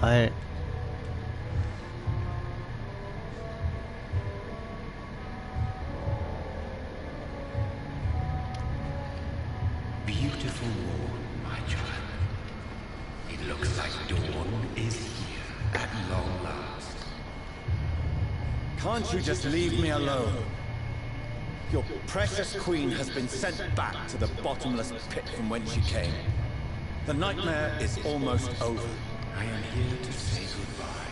Alright. Beautiful morn, my child. It looks like dawn is here at long last. Can't you just leave me alone? Your precious queen has been sent back to the bottomless pit from whence she came. The nightmare is almost over. I am here to say goodbye.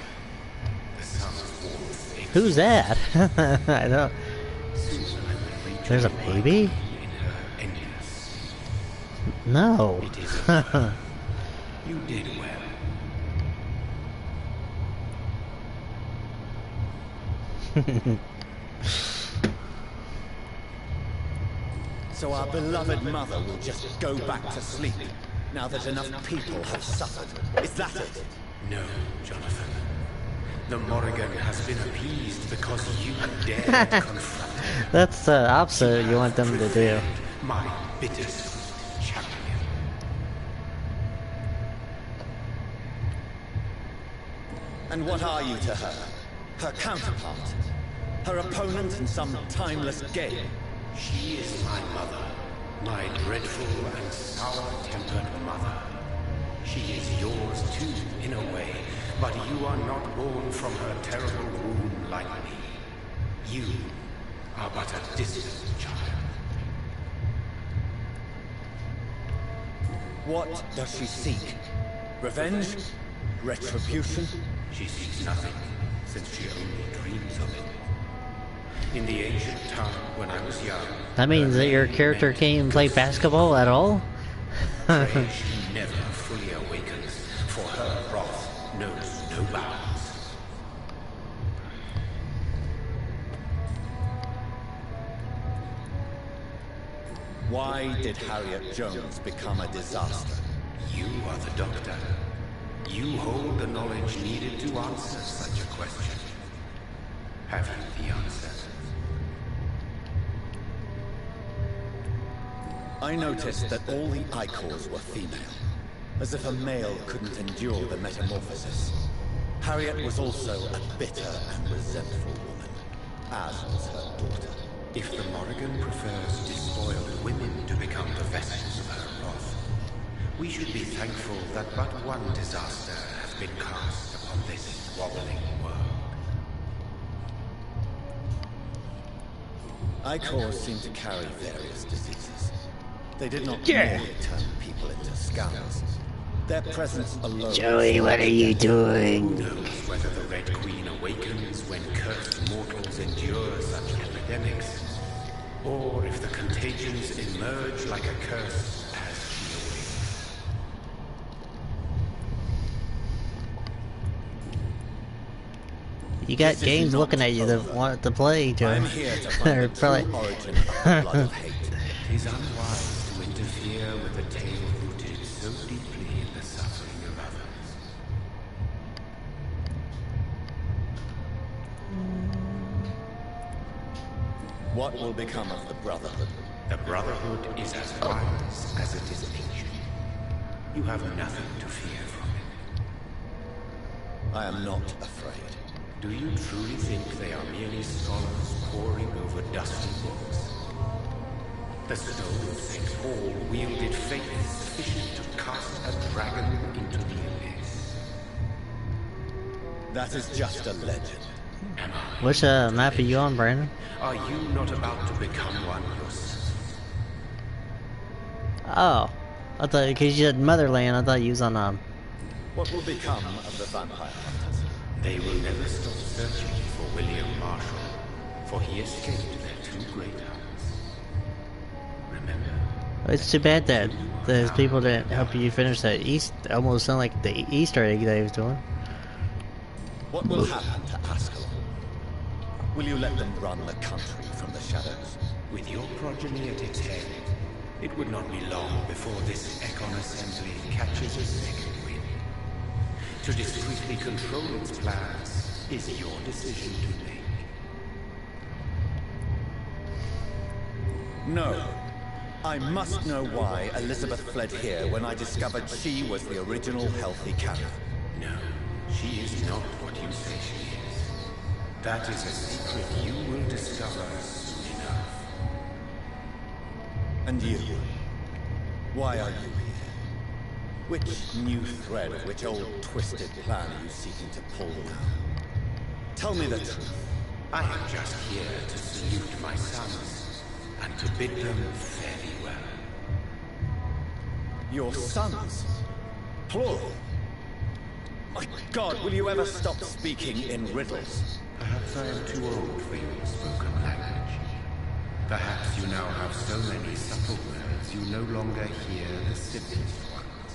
The sun's warmth. Who's that? I don't. There's a baby? In her endless. No. It is. You did well. So our beloved mother will just go back to sleep, now that enough people have suffered. Is that it? No, Jonathan. The Morrigan has been appeased because you dared confront her. That's the opposite you want them to do. My bittersweet champion. And what are you to her? Her counterpart? Her opponent in some timeless game? She is my mother, my dreadful and sour-tempered mother. She is yours too, in a way, but you are not born from her terrible womb like me. You are but a distant child. What does she seek? Revenge? Retribution? She seeks nothing, since she only dreams of it. In the ancient time, when I was young... That means that your character can't even play basketball at all? Pray she never fully awakens, for her wrath knows no bounds. Why did Harriet Jones become a disaster? You are the doctor. You hold the knowledge needed to answer such a question. Have you the answer? I noticed that all the Icors were female, as if a male couldn't endure the metamorphosis. Harriet was also a bitter and resentful woman, as was her daughter. If the Morrigan prefers despoiled women to become the vessels of her wrath, we should be thankful that but one disaster has been cast upon this wobbling world. Icors seem to carry various diseases. They did not merely turn people into scoundrels. Their presence alone... Joey, what are you doing? Who knows whether the Red Queen awakens when cursed mortals endure such epidemics, or if the contagions emerge like a curse as she awakens. You got games looking at you that want to play, Joey. I'm here to find the true origin of the blood of hate. It is unwise to interfere with a tale rooted so deeply in the suffering of others. What will become of the Brotherhood? The Brotherhood is as wise as it is ancient. You have nothing to fear from it. I am not afraid. Do you truly think they are merely scholars poring over dusty books? The stone of St. Paul wielded faith sufficient to cast a dragon into the abyss. That is just a legend. Am I? Which map are you on, Brandon? Are you not about to become one yourself? Oh, I thought because you said Motherland, I thought you was on What will become of the vampire hunters? They will never stop searching for William Marshall, for he escaped their two great hunts. Remember? It's too bad that there's people that help you finish that almost sound like the Easter egg that he was doing. What will happen to Ascalon? Will you let them run the country from the shadows? With your progeny at its head, it would not be long before this Econ Assembly catches a second wind. To discreetly control its plans is your decision to make. No. I must know why Elizabeth fled here when I discovered she was the original healthy carrier. No, She is not what you say she is. That is a secret you will discover soon enough. And you? Why are you here? Which new thread of which old twisted plan are you seeking to pull now? Tell me the truth. I am just here to salute my sons, and to bid them fare thee well. Your sons? Plural? My God, will you ever stop speaking in riddles? Perhaps I am too old for your spoken language. Perhaps you now have so many subtle words you no longer hear the simplest ones.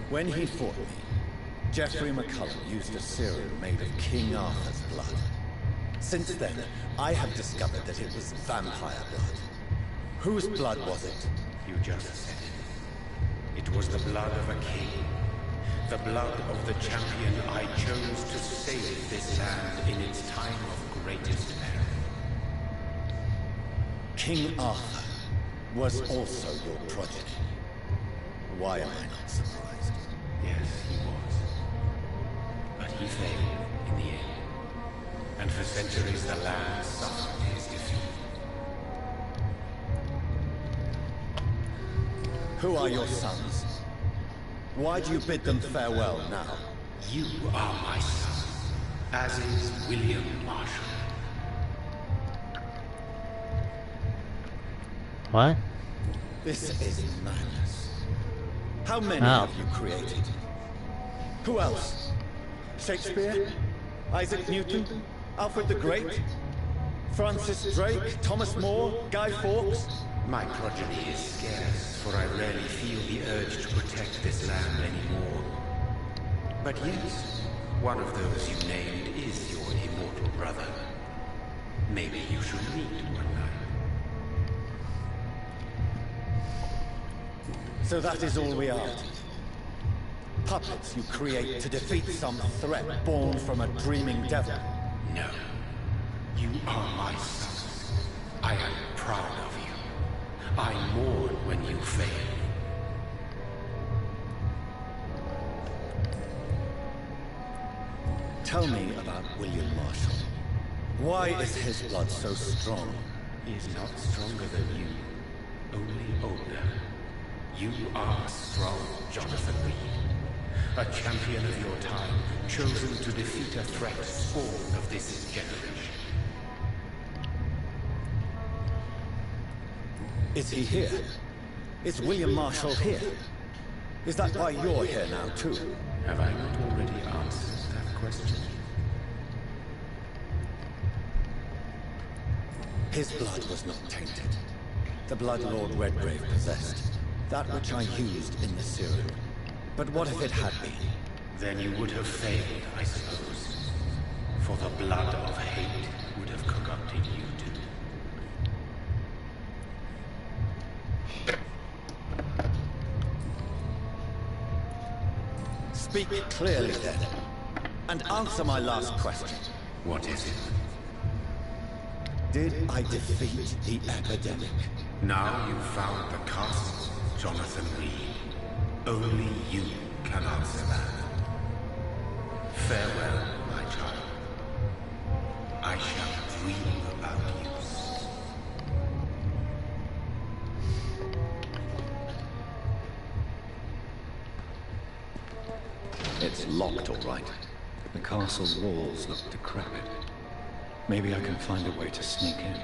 When he fought me, Geoffrey McCullum used a serum made of King Arthur's blood. Since then, I have discovered that it was vampire blood. Whose blood was it? You just said it. It was the blood of a king. The blood of the champion I chose to save this land in its time of greatest peril. King Arthur was also your progeny. Why am I not surprised? Yes, he was. But he failed in the end. And for centuries the land suffered his defeat. Who are your sons? Why do you bid them farewell now? You are my son, as is William Marshall. What? This is madness. How many Oh. have you created? Who else? Shakespeare? Isaac Newton? Alfred the Great? Francis Drake? Thomas More? Guy Fawkes? My progeny is scarce, for I rarely feel the urge to protect this land anymore. But yes, one of those you named is your immortal brother. Maybe you should meet one night. So that is all we are. Puppets you create to defeat some threat born from a dreaming devil. No. You are my son. I am proud of you. I mourn when you fail. Tell me about William Marshall. Why is his blood so strong? He is not stronger than you, only older. You are strong, Jonathan Reed. A champion of your time, chosen to defeat a threat spawned of this generation. Is he here? Is William Marshall here? Is that why you're here now, too? Have I not already answered that question? His blood was not tainted. The blood Lord Redgrave possessed. That which I used in the serum. But what if it had been? Then you would have failed, I suppose. For the blood of hate would have corrupted you too. Speak clearly then, and answer my last question. What is it? Did I defeat the epidemic? Now you've found the castle, Jonathan Reed. Only you can answer that. Farewell, my child. I shall dream about you. It's locked, all right. The castle's walls look decrepit. Maybe I can find a way to sneak in.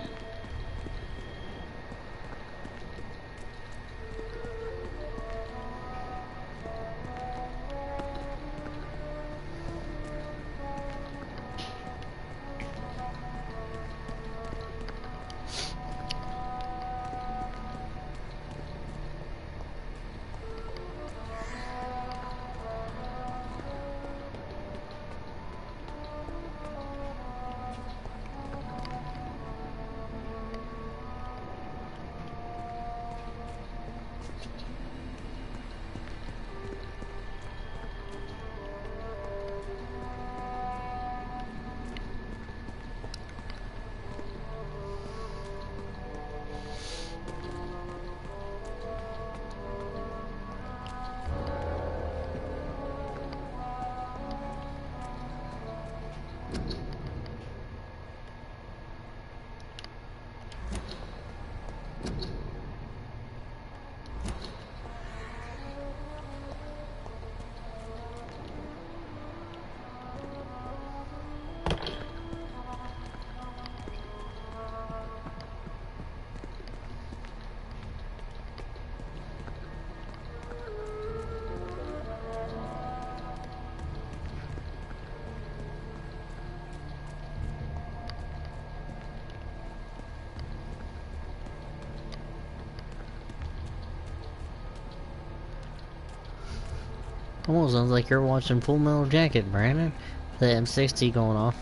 Almost sounds like you're watching Full Metal Jacket, Brandon. The M60 going off.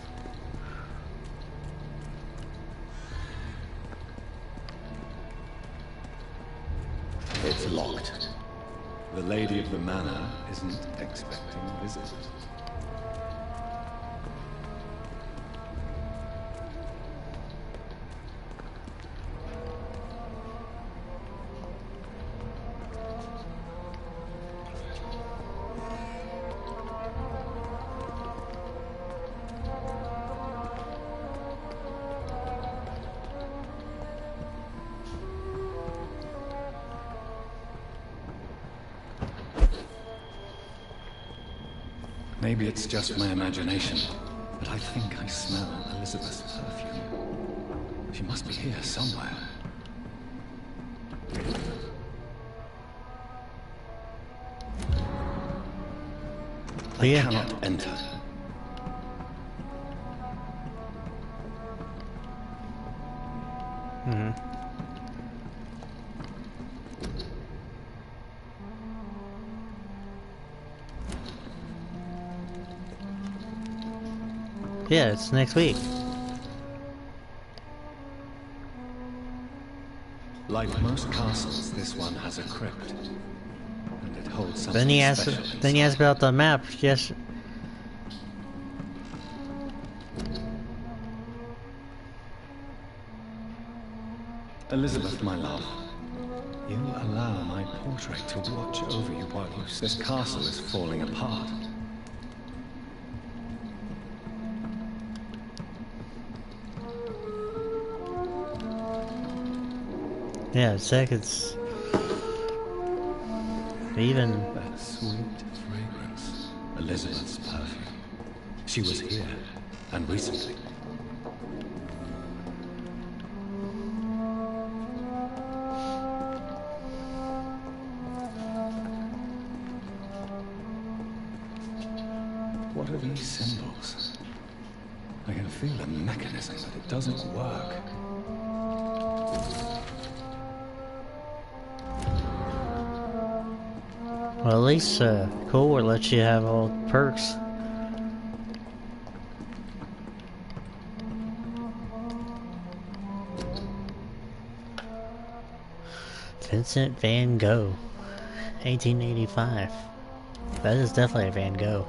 It's locked. The lady of the manor isn't expecting visitors. Maybe it's just my imagination, but I think I smell Elizabeth's perfume. She must be here somewhere. I Yeah. cannot enter. Yeah, it's next week. Like most castles, this one has a crypt, and it holds something Then he asked. special Then he asked inside. about the map. Yes. Elizabeth, my love, you allow my portrait to watch over you while this castle is falling apart. Yeah, seconds. Even. That sweet fragrance. Elizabeth's perfume. She was here, and recently. What are these symbols? I can feel a mechanism, but it doesn't work. Well, at least Core lets you have all perks. Vincent Van Gogh, 1885. That is definitely a Van Gogh.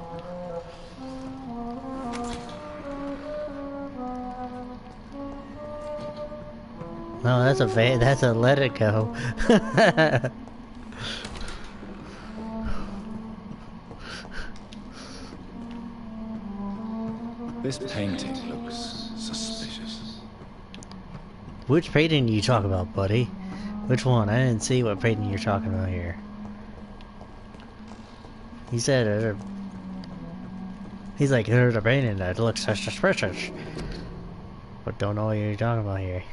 No, that's a Let It Go. This painting looks suspicious. Which painting you talk about, buddy? Which one? I didn't see what painting you're talking about here. He said, he's like, there's a painting that looks suspicious. But don't know what you're talking about here.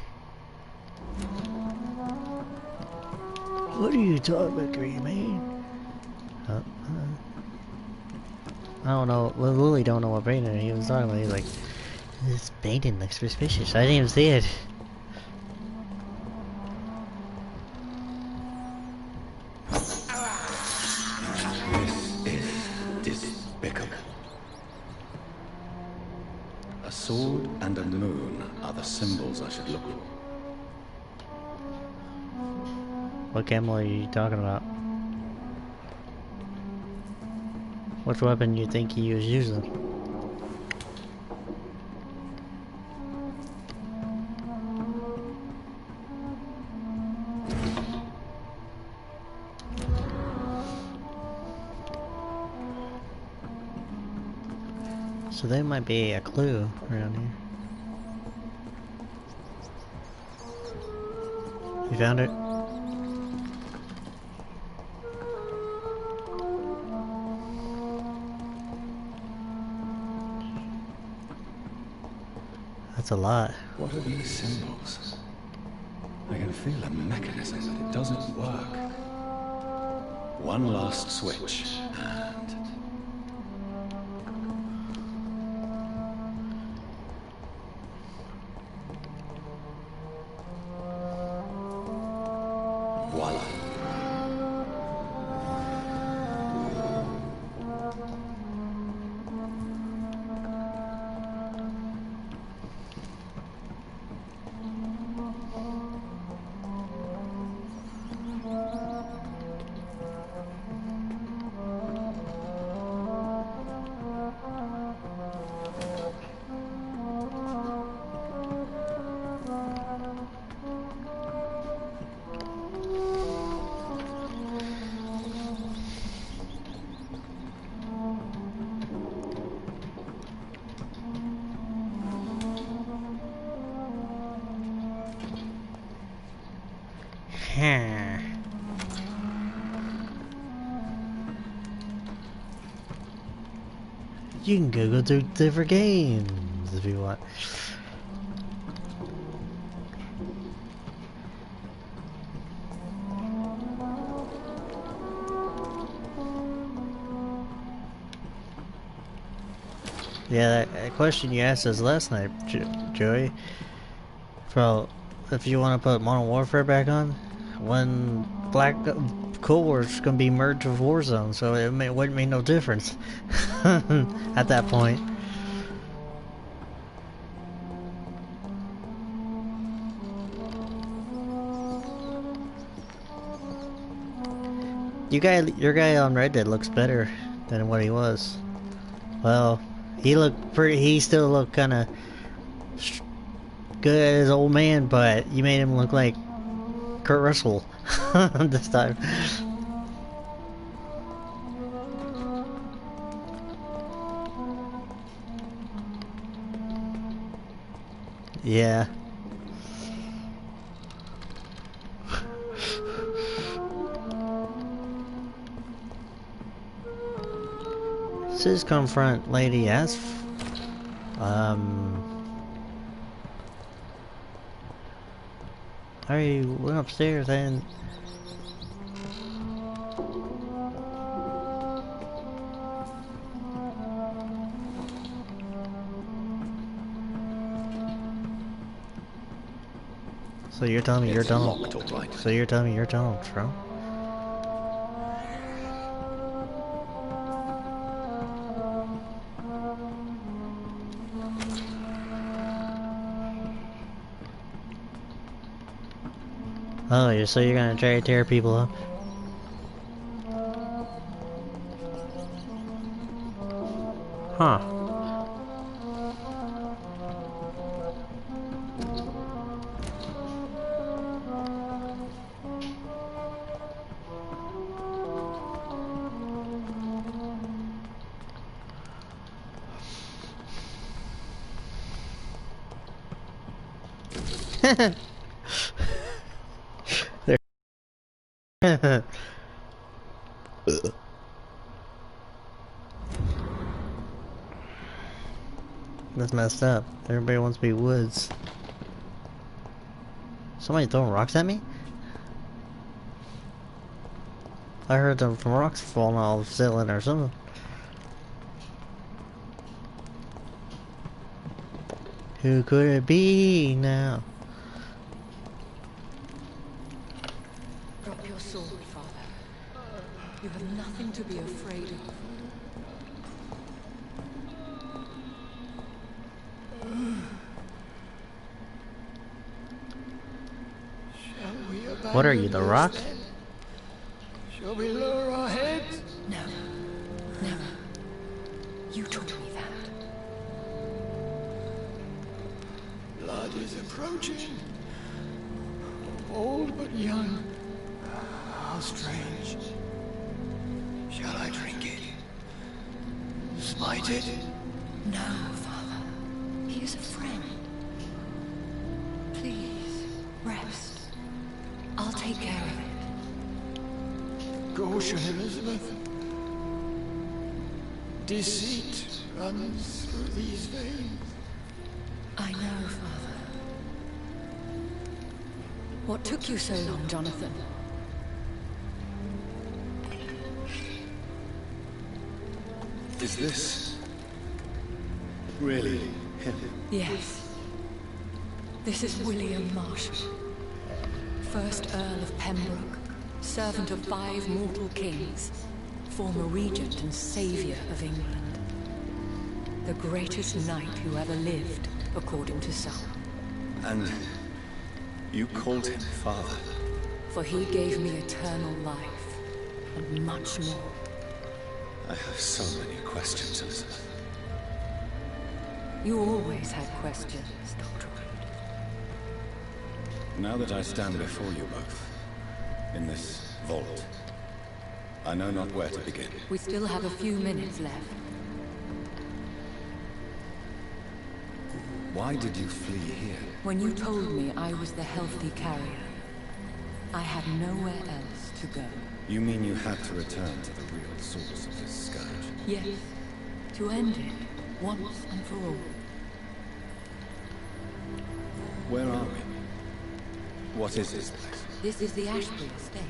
What are you talking about, Green Man? I don't know. Lily don't know what painting he was talking about. He's like, this painting looks suspicious. I didn't even see it. This is despicable. A sword and a moon are the symbols I should look for. What camel are you talking about? Which weapon you think he was using? So there might be a clue around here. You found it? That's a lot. What are these symbols? I can feel a mechanism, but it doesn't work. One last switch, and... Voila. You can go through different games if you want. Yeah, that question you asked us last night, Joey. For if you want to put Modern Warfare back on, when Cold War's gonna be merged with Warzone, so it wouldn't make no difference at that point. Your guy on Reddit looks better than what he was. Well, he still looked kind of good as old man, but you made him look like Kurt Russell this time. Yeah. Says confront Lady S. I went upstairs and so you're telling me you're Donald? Locked, all right. So you're telling me you're Donald Trump? Oh, so you're gonna try to tear people up? Huh. There. That's messed up. Everybody wants to be Woods. Somebody throwing rocks at me? I heard them from rocks falling off the ceiling or something. Who could it be now? Drop your sword, Father. You have nothing to be afraid of. What are you, the Rock? Shall we lower our heads? No. Never. You taught me that. Blood is approaching. Old but young. How strange. Shall I drink it? Smite it? No, Father. He is a friend. Please, rest. I'll take care of it. Caution, Elizabeth. Deceit runs through these veins. I know, Father. What took you so long, Jonathan? Is this really him? Yes. This is William Marshall, 1st Earl of Pembroke, servant of 5 mortal kings, former regent and saviour of England. The greatest knight who ever lived, according to some. And you called him father? For he gave me eternal life, and much more. I have so many questions, Elizabeth. You always had questions, Dr. Reed. Now that I stand before you both, in this vault, I know not where to begin. We still have a few minutes left. Why did you flee here? When you told me I was the healthy carrier, I had nowhere else to go. You mean you had to return to the real source of this scourge? Yes, to end it, once and for all. Where are we? What is this place? This is the Ashbury estate.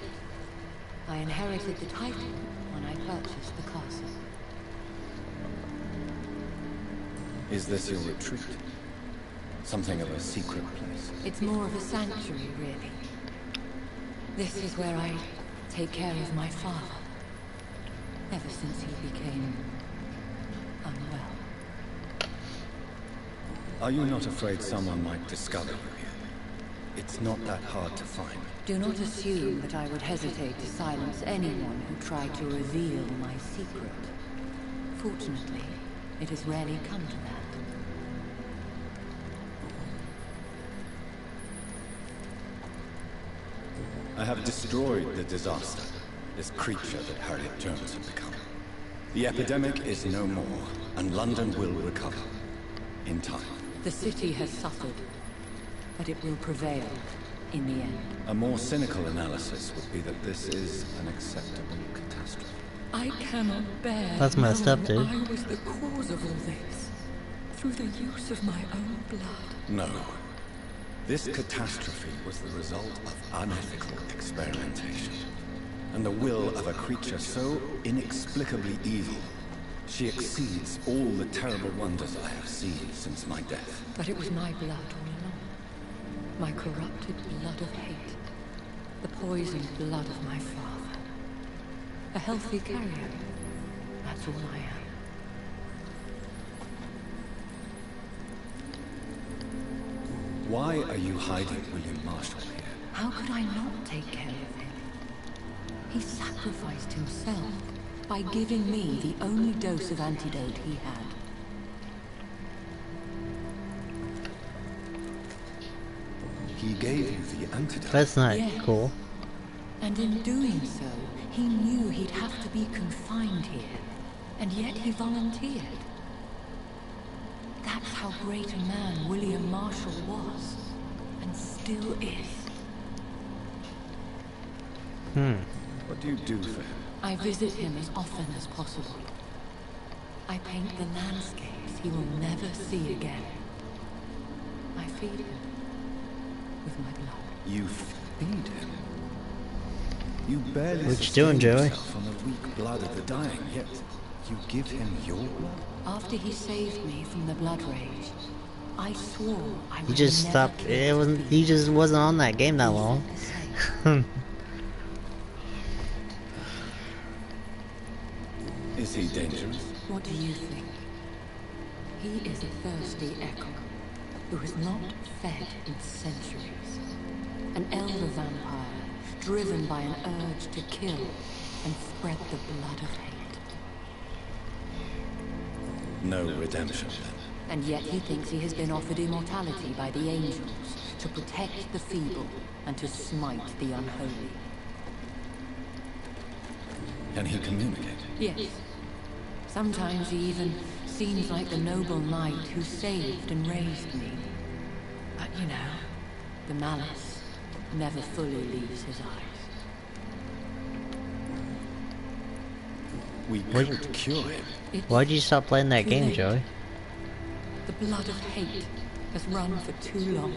I inherited the title when I purchased the castle. Is this your retreat? Something of a secret place? It's more of a sanctuary, really. This is where I take care of my father. Ever since he became unwell. Are you not afraid someone might discover you here? It's not that hard to find. Do not assume that I would hesitate to silence anyone who tried to reveal my secret. Fortunately, it has rarely come to that. I have destroyed the disaster, this creature that Harriet Jones had become. The epidemic is no more, and London will recover. In time. The city has suffered, but it will prevail in the end. A more cynical analysis would be that this is an acceptable catastrophe. I cannot bear That's messed up, dude. I was the cause of all this, through the use of my own blood. No. This catastrophe was the result of unethical experimentation, and the will of a creature so inexplicably evil, she exceeds all the terrible wonders I have seen since my death. But it was my blood all along. My corrupted blood of hate. The poisoned blood of my father. A healthy carrier. That's all I am. Why are you hiding William Marshall here? How could I not take care of him? He sacrificed himself by giving me the only dose of antidote he had. He gave you the antidote. That's not Yes. cool. And in doing so, he knew he'd have to be confined here. And yet he volunteered. That's how great a man William Marshall was. And still is. What do you do for him? I visit him as often as possible. I paint the landscapes he will never see again. I feed him with my blood. You feed him? You barely What you doing, sustain Joey? yourself on the weak blood of the dying, yet you give him your blood? After he saved me from the blood rage, I swore I would He just never stopped. kill It his wasn't. beast. He just wasn't on that game that long. Is he dangerous? What do you think? He is a thirsty echo who has not fed in centuries. An elder vampire driven by an urge to kill and spread the blood of hate. No redemption, then. And yet he thinks he has been offered immortality by the angels to protect the feeble and to smite the unholy. Can he communicate? Yes. Sometimes he even seems like the noble knight who saved and raised me. But you know, the malice never fully leaves his eyes. We could cure him. It's Why'd you stop playing that too game, late. Joey? The blood of hate has run for too long.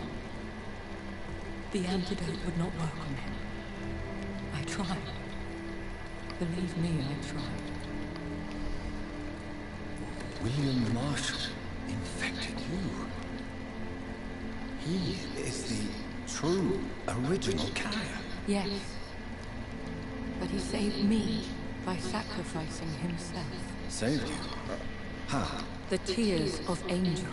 The antidote would not work on him. I tried. Believe me, I tried. William Marshall infected you. He is the true, original carrier. Yes. But he saved me by sacrificing himself. Saved you? How? The tears of angels.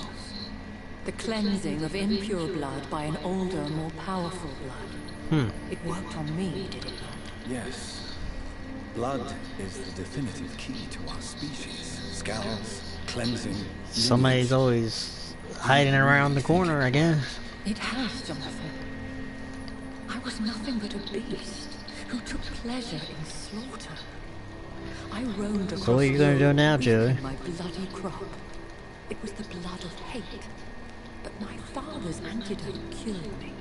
The cleansing of impure blood by an older, more powerful blood. It worked on me, did it not? Yes. Blood is the definitive key to our species. Scales, cleansing. Somebody's always hiding around the corner, I guess. It has, Jonathan. I was nothing but a beast who took pleasure in slaughter. I roamed across what are you gonna do Europe now, reaping Joey? my bloody crop. It was the blood of hate. But my father's antidote cured me.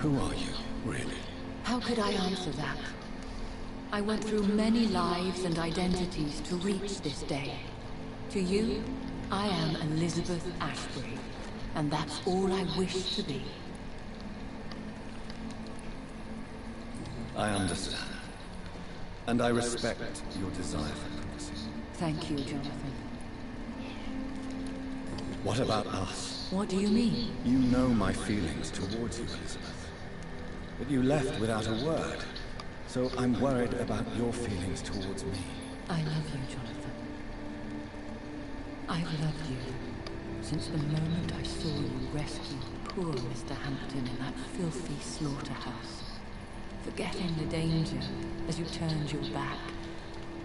Who are you, really? How could I answer that? I went through many lives and identities to reach this day. To you, I am Elizabeth Ashbury, and that's all I wish to be. I understand. And I respect your desire for privacy. Thank you, Jonathan. What about us? What do you mean? You know my feelings towards you, Elizabeth. But you left without a word. So I'm worried about your feelings towards me. I love you, Jonathan. I've loved you since the moment I saw you rescue poor Mr. Hampton in that filthy slaughterhouse. Forgetting the danger as you turned your back,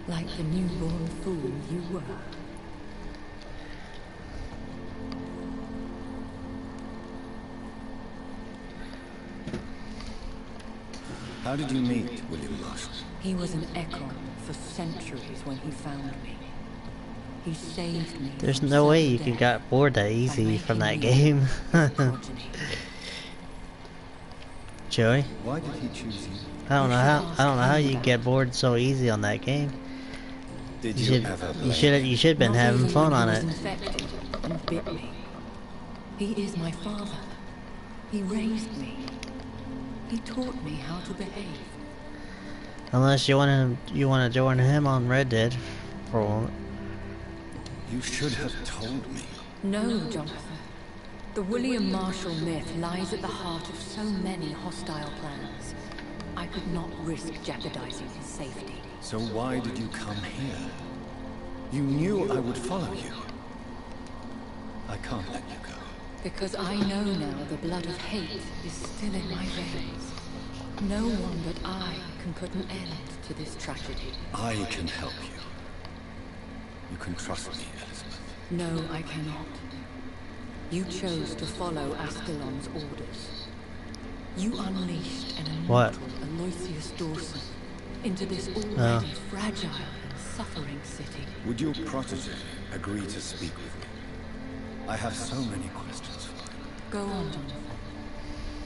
like the newborn fool you were. How did you meet William Marshall? He was an Ekon for centuries when he found me. He saved me. There's from no way sudden you could death got bored that by easy from that making me game. his progeny. Joey, Why did he choose you? I don't know how you get bored so easy on that game. Did You ever should have been Not having even fun when on he it. was infected and bit me. He is my father. He raised me. He taught me how to behave. Unless you want to join him on Red Dead for You should have told me. No, Jonathan. The William Marshall myth lies at the heart of so many hostile plans. I could not risk jeopardizing his safety. So why did you come here? You knew I would follow you. I can't let you go. Because I know now the blood of hate is still in my veins. No one but I can put an end to this tragedy. I can help you. You can trust me, Elizabeth. No, I cannot. You chose to follow Ascalon's orders. You unleashed an immortal Aloysius Dawson into this already fragile and suffering city. Would your protege agree to speak with me? I have so many questions for him. Go on, Jonathan.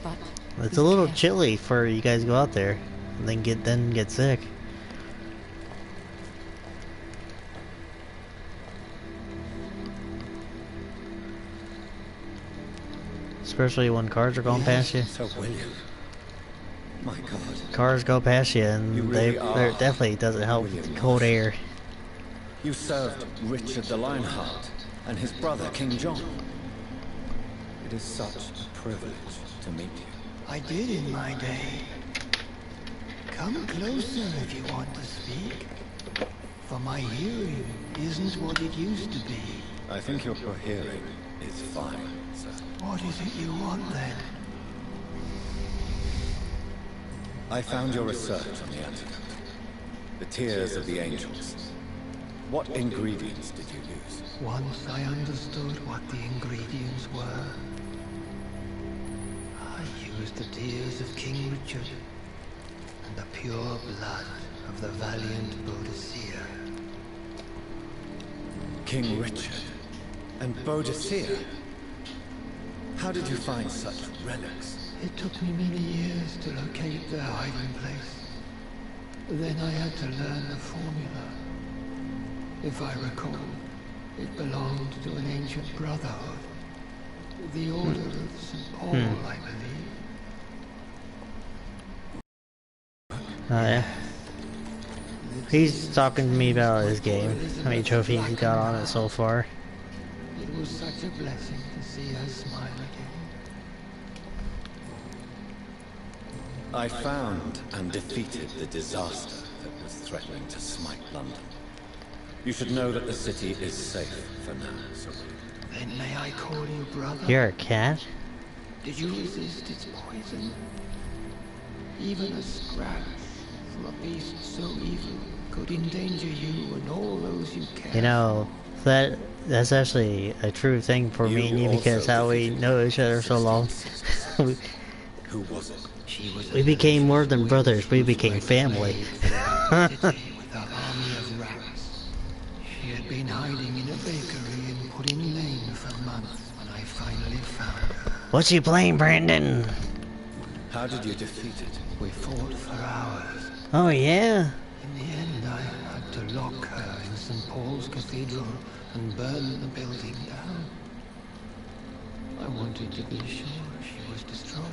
But it's be a little careful. chilly for you guys to go out there and then get sick. Especially when cars are going past you. So William. My God. Cars go past you and You really there are definitely doesn't help with William the cold Marshall. air. You served Richard the Lionheart and his brother, King John. It is such a privilege to meet you. I did in my day. Come closer if you want to speak. For my hearing isn't what it used to be. I think your hearing is fine, sir. What is it you want then? I found your research on the antidote. The tears of the angels. What ingredients did you use? Once I understood what the ingredients were, I used the tears of King Richard and the pure blood of the valiant Boadicea. King Richard and Boadicea? How did you find such relics? It took me many years to locate their hiding place. Then I had to learn the formula. If I recall, it belonged to an ancient brotherhood. The Order of St. Paul, I believe. Oh yeah. He's talking to me about his game. How many trophies he got on it so far. It was such a blessing to see her smile again. I found and defeated the disaster that was threatening to smite London. You should know that the city is safe for now, Sir William. Then may I call you brother? You're a cat? Did you resist its poison? Even a scratch from a beast so evil could endanger you and all those you care. You know, that's actually a true thing for me and you because how we know each other so long. Who was it? She was We became more than brothers, we became family. with her army of rats. She had been hiding in a bakery in Pudding Lane for months when I finally found her. What's you playing, Brandon? How did you defeat it? We fought for hours. Oh yeah. In the end, I had to lock her in St. Paul's Cathedral and burn the building down. I wanted to be sure she was destroyed.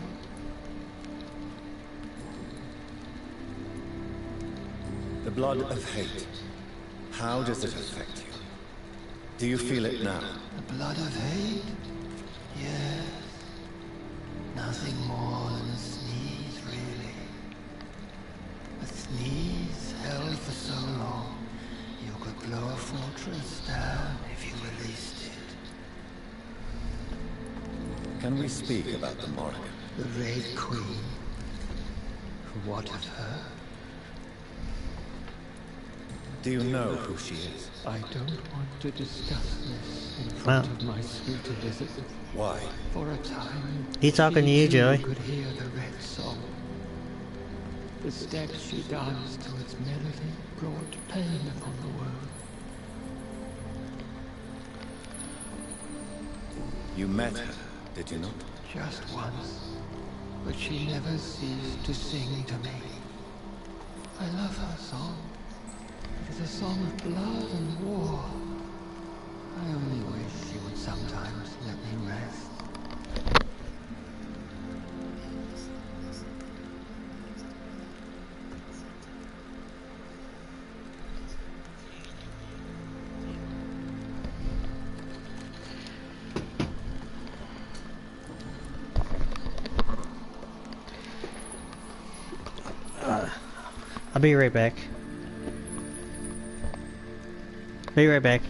The blood of hate. How does it affect you? Do you feel it now? The blood of hate? Yes. Nothing more than a sneeze, really. A sneeze held for so long, you could blow a fortress down if you released it. Can we speak about the Morrigan? The Raid Queen. What of her? Do you know who she is? I don't want to discuss this in front of my sweet Elizabeth. Why? For a time, He's talking to you, she too Joey. could hear the Red Song. The steps she danced to its melody brought pain upon the world. You met her, did you not? Just once, but she never ceased to sing to me. I love her song. It is a song of blood and war. I only wish she would sometimes let me rest. I'll be right back. Be right back.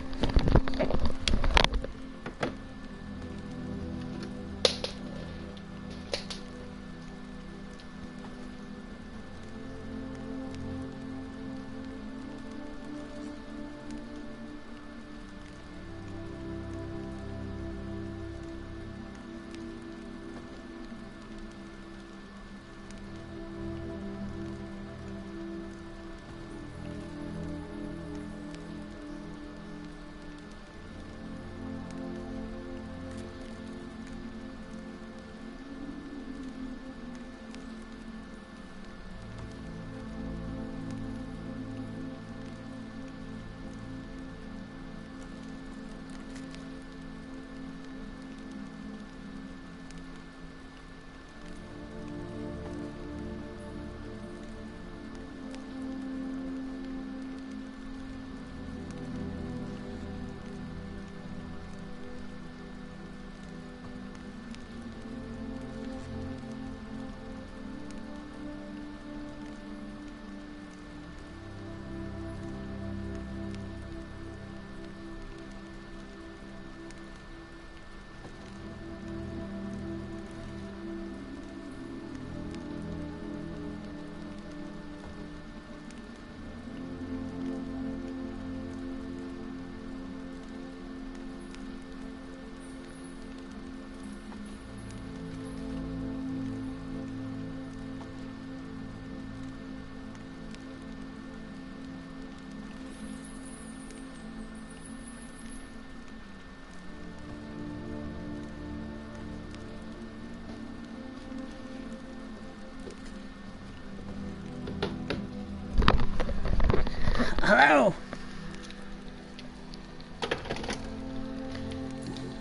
Hello.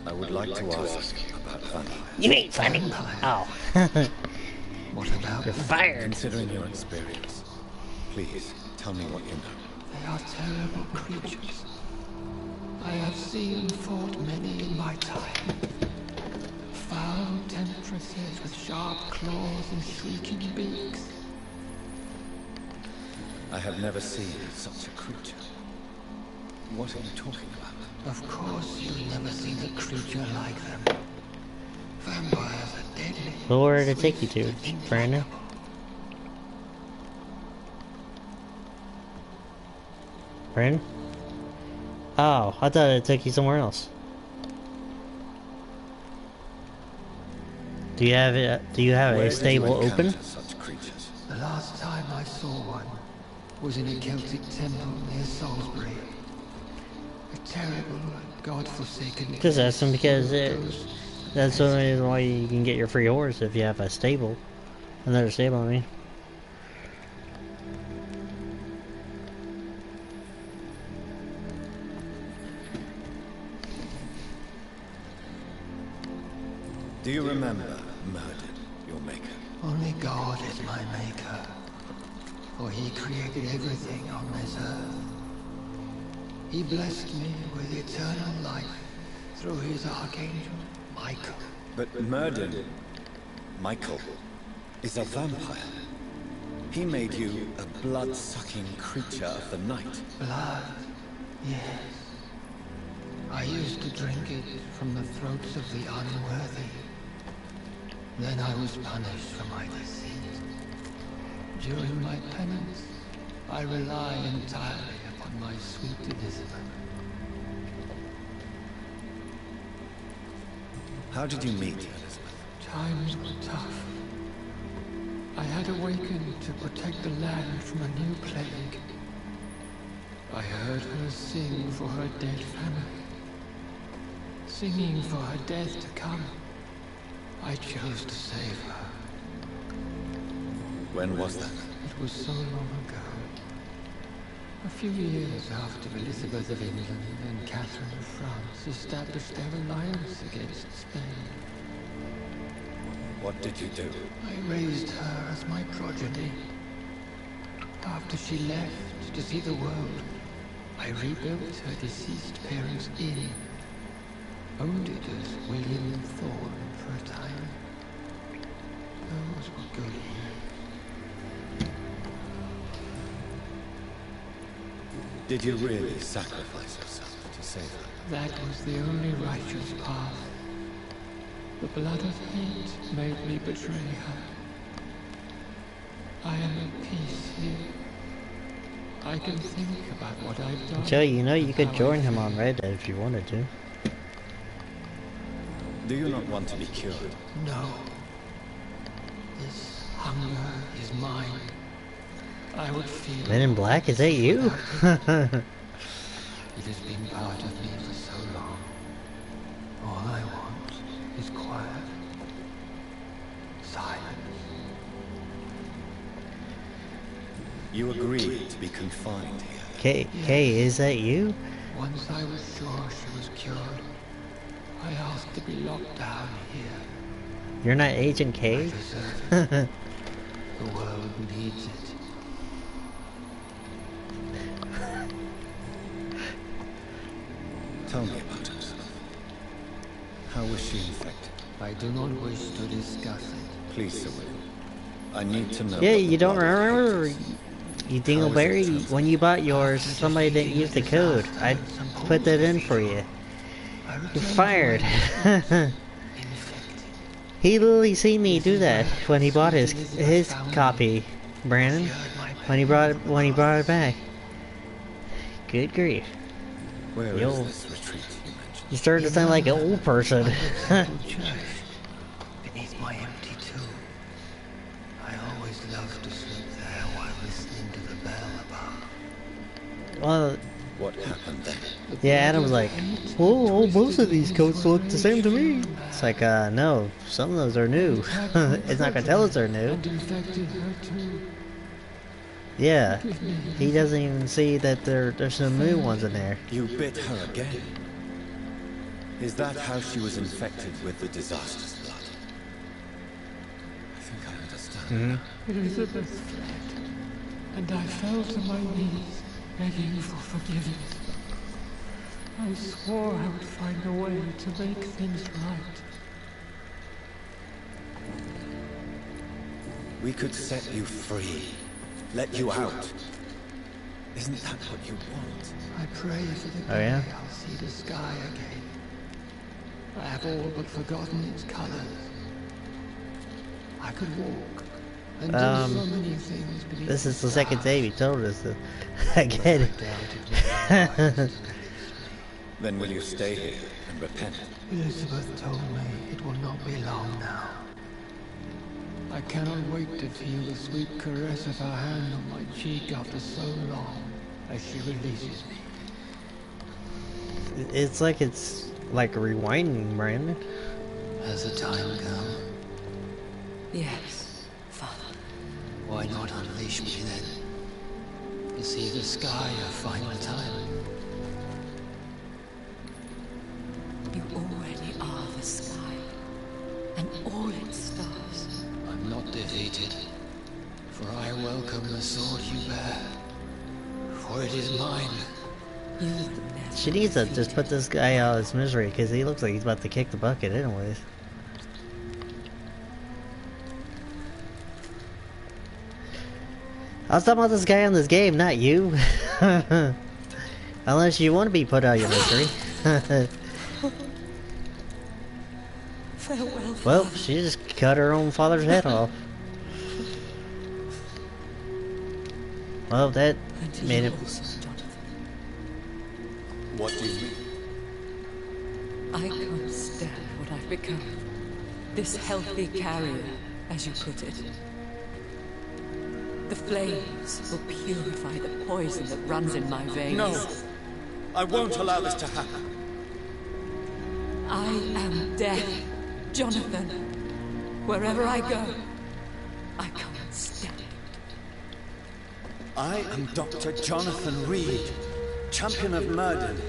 I would like to ask about vampires. You ain't funny. Oh. What about You're them? fired. Considering your experience, please tell me what you know. They are terrible creatures. I have seen and fought many in my time. Foul temptresses with sharp claws and shrieking beaks. I have never seen such a creature. What are you talking about? Of course you've never seen a creature like them. Vampires are deadly. Well, where did it take you to, swift and Brandon? Brandon? Oh, I thought it took you somewhere else. Do you have it? Do you have Where a did you stable open? encounter such creatures? The last time I saw one was in a Celtic temple near Salisbury. A terrible, god-forsaken... Just ask them because those that's the only reason why you can get your free horse if you have a stable. Another stable, I mean. Do you remember Merlin, your maker? Only God is my maker, for he created everything on this earth. He blessed me with eternal life through his archangel, Michael. But Merlin, Michael, is a vampire. He made you a blood-sucking creature of the night. Blood, yes. I used to drink it from the throats of the unworthy. Then I was punished for my deceit. During my penance, I rely entirely upon my sweet Elizabeth. How did you meet Elizabeth? Times were tough. I had awakened to protect the land from a new plague. I heard her sing for her dead family. Singing for her death to come. I chose to save her. When was that? It was so long ago. A few years after Elizabeth of England and Catherine of France established their alliance against Spain. What did you do? I raised her as my progeny. After she left to see the world, I rebuilt her deceased parents' inn. Owned it as William Thorne for a time. Those were good years. Did you really sacrifice yourself to save her? That was the only righteous path. The blood of hate made me betray her. I am at peace here. I can think about what I've done. Joey, you know you could join him on Red Dead if you wanted to. Do you not want to be cured? No. This hunger is mine. I would feel... Men in Black, is that you? It has been part of me for so long. All I want is quiet. Silence. You agreed to be confined here. Kay, is that you? Once I was sure she was cured, I asked to be locked down here. You're not Agent I K? deserve it. The world needs it. Tell me about herself. How was she infected? I do not wish to discuss it. Please, Sir William. I need to know. Yeah, what you the don't blood of remember? hate is. You dingleberry, when you bought yours, somebody didn't use the code. I put that in for you. You're fired. He literally seen me do that when he bought his copy, Brandon. When he brought it back. Good grief. Where is Yo. this retreat you mentioned? You started to sound like an old person. Beneath my empty tomb. I always loved to sleep there while listening to the bell above. Well, What happened then? yeah, Adam was like, "Whoa, most of these coats look the same to me." It's like, no, some of those are new. It's not gonna tell us they're new. And infected her too. Yeah, he doesn't even see that there's some new ones in there. You bit her again. Is that how she was infected with the disaster's blood? I think I understand. Elizabeth fled, and I fell to my knees, begging for forgiveness. I swore I would find a way to make things right. We could set you free. Let you out. Isn't that what you want? I pray for the Oh, day yeah? I'll see the sky again. I have all but forgotten its colors. I could walk and do so many things beneath This is the stars. second day he told us to again. Then will you stay here and repent? Elizabeth told me it will not be long now. I cannot wait to feel the sweet caress of her hand on my cheek after so long as she releases me. It's like rewinding, Brandon. Has the time come? Yes, Father. I not unleash me then? To see the sky a final time? You already are the sky, and all its stars. I'm not defeated, for I welcome the sword you bear, for it is mine. You were never She needs to just defeated. put this guy out of his misery, because he looks like he's about to kick the bucket anyways. I was talking about this guy on this game, not you. Unless you want to be put out of your misery. Farewell, Well, Father. she just cut her own father's head off. Well, that And made you it... also, Jonathan. What do you mean? I can't stand what I've become. This healthy carrier, as you put it. The flames will purify the poison that runs in my veins. No! I won't allow this to happen. I am death, Jonathan. Wherever I go, I can't stand it. I am Dr. Jonathan Reed, champion of Murden,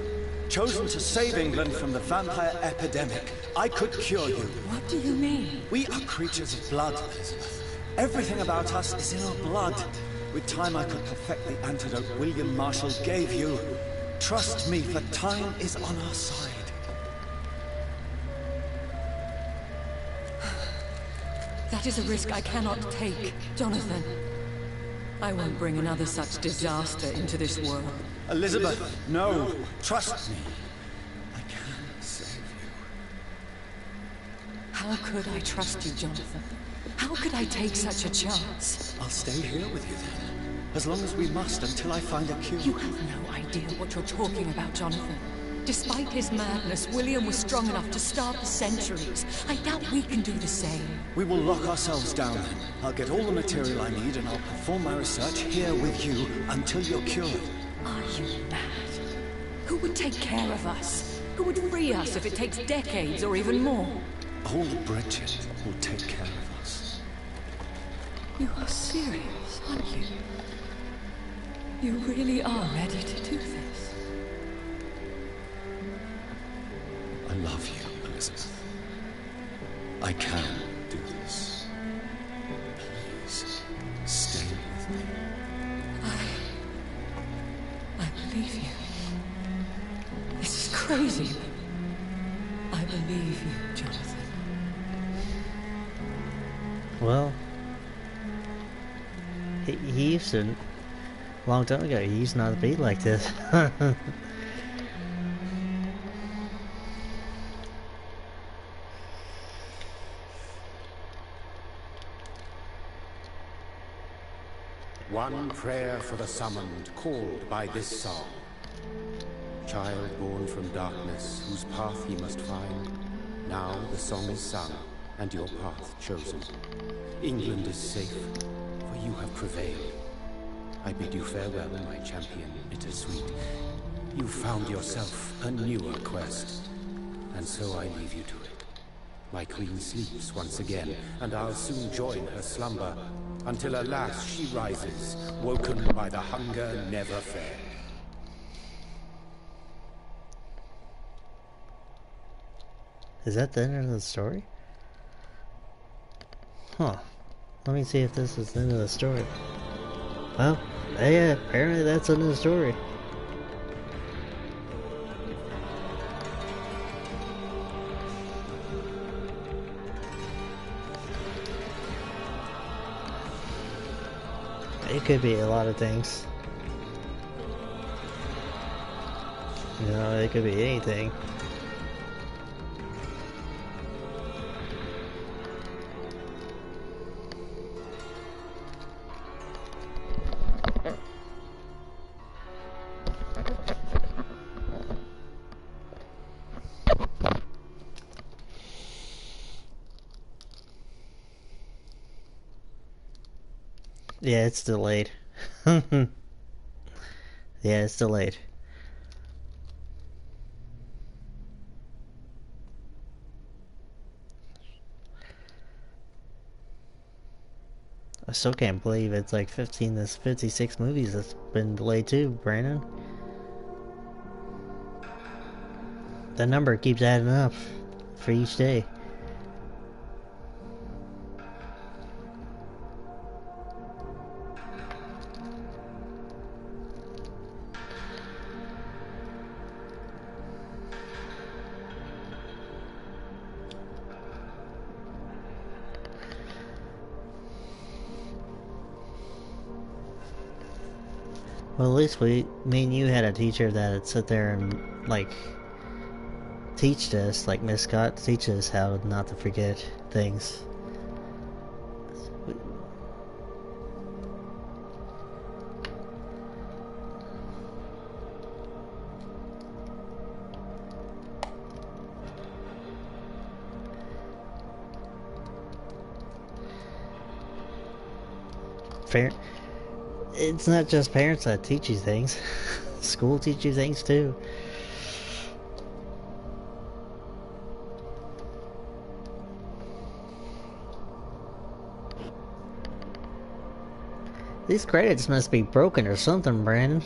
chosen to save England from the vampire epidemic. I could cure you. What do you mean? We are creatures of blood, Elizabeth. Everything about us is in our blood. With time, I could perfect the antidote William Marshall gave you. Trust me, the time is on our side. That is a risk I cannot take, Jonathan. I won't bring another such disaster into this world. Elizabeth, no. Trust me. I can save you. How could I trust you, Jonathan? How could I take such a chance? I'll stay here with you then. As long as we must, until I find a cure. You have no idea what you're talking about, Jonathan. Despite his madness, William was strong enough to start the centuries. I doubt we can do the same. We will lock ourselves down then. I'll get all the material I need and I'll perform my research here with you until you're cured. Are you mad? Who would take care of us? Who would free us if it takes decades or even more? Old Bridget will take care of us. You are serious, aren't you? You really are ready to do this? I love you, Elizabeth. I can do this. Please, stay with me. I believe you. This is crazy. I believe you, Jonathan. Well... He used to... A long time ago, he used not to be like this. One prayer for the summoned, called by this song. Child born from darkness, whose path ye must find. Now the song is sung, and your path chosen. England is safe, for you have prevailed. I bid you farewell, my champion, bittersweet. You found yourself a newer quest, and so I leave you to it. My queen sleeps once again, and I'll soon join her slumber, until alas she rises, woken by the hunger never fed. Is that the end of the story? Huh. Let me see if this is the end of the story. Well, yeah, apparently that's the end of the story. It could be a lot of things. You know, it could be anything. Yeah, it's delayed. Yeah, it's delayed. I still can't believe it's like 15 to 56 movies that's been delayed too, Brandon. That number keeps adding up for each day. Well, at least me and you had a teacher that'd sit there and, like, teach us, like Miss Scott teaches us how not to forget things. Fair. It's not just parents that teach you things. School teach you things too. These credits must be broken or something, Brandon.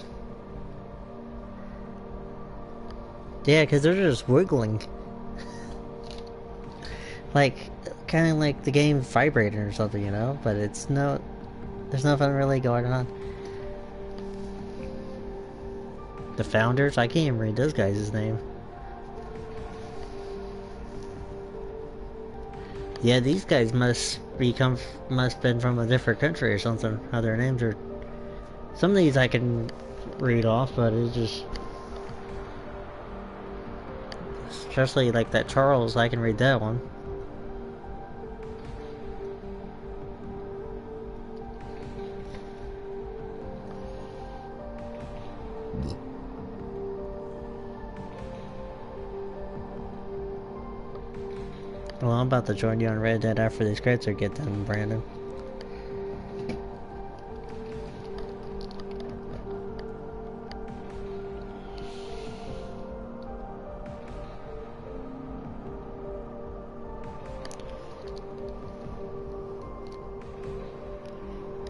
Yeah, because they're just wiggling. Like, kind of like the game vibrating or something, you know? But it's no... There's nothing really going on. The founders? I can't even read those guys' name. Yeah, these guys must been from a different country or something. How their names are... Some of these I can read off, but it's just... Especially like that Charles, I can read that one. Well, I'm about to join you on Red Dead after these credits are get done, Brandon.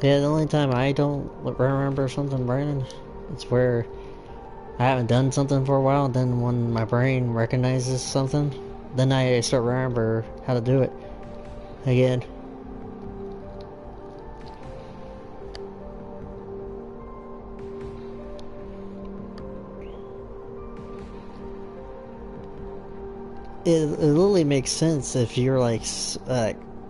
Yeah, the only time I don't remember something, Brandon, it's where I haven't done something for a while, and then when my brain recognizes something, then I start remember how to do it again. It literally makes sense if you're like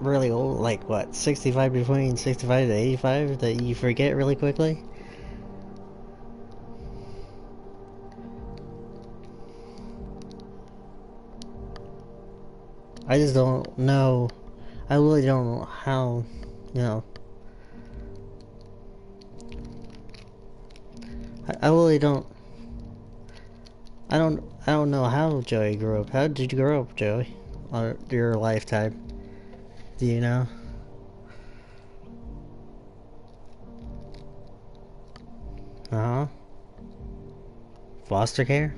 really old, like what, 65, between 65 to 85, that you forget really quickly. I just don't know. I really don't know how, you know. I really don't. I don't know how Joey grew up. How did you grow up, Joey? Or your lifetime? Do you know? Uh-huh. Foster care?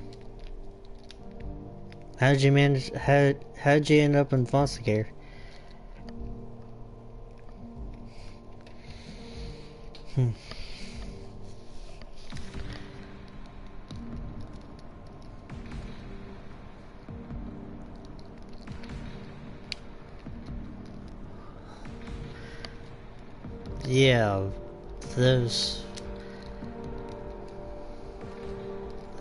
How'd you manage, how'd you end up in foster care? Yeah, those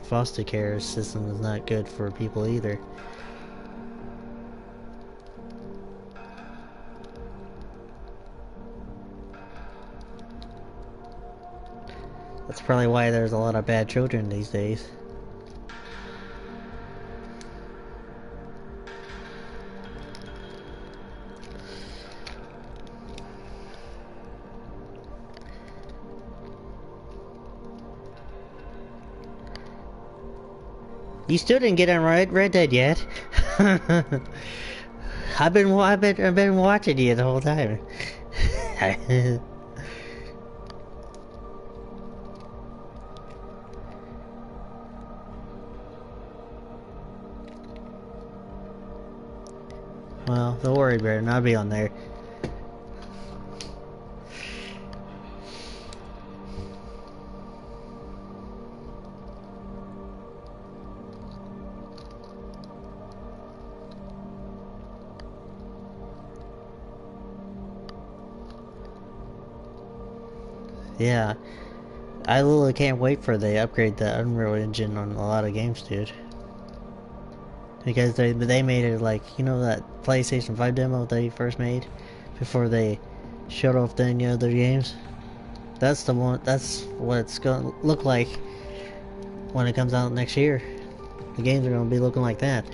foster care system is not good for people either. That's probably why there's a lot of bad children these days. You still didn't get on Red Dead yet. I've been watching you the whole time. Well, don't worry, Baron. I'll be on there. Yeah. I literally can't wait for they upgrade the Unreal Engine on a lot of games, dude. Because they made it like, you know that PlayStation 5 demo they first made? Before they showed off any other games? That's the one, that's what it's gonna look like when it comes out next year. The games are gonna be looking like that.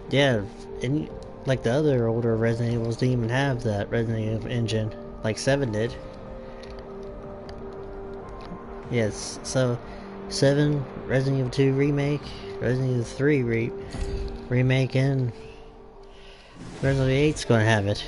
Yeah, and like the other older Resident Evils didn't even have that Resident Evil engine, like 7 did. Yes, so 7, Resident Evil 2 remake, Resident Evil 3 remake, and Resident Evil 8's gonna have it.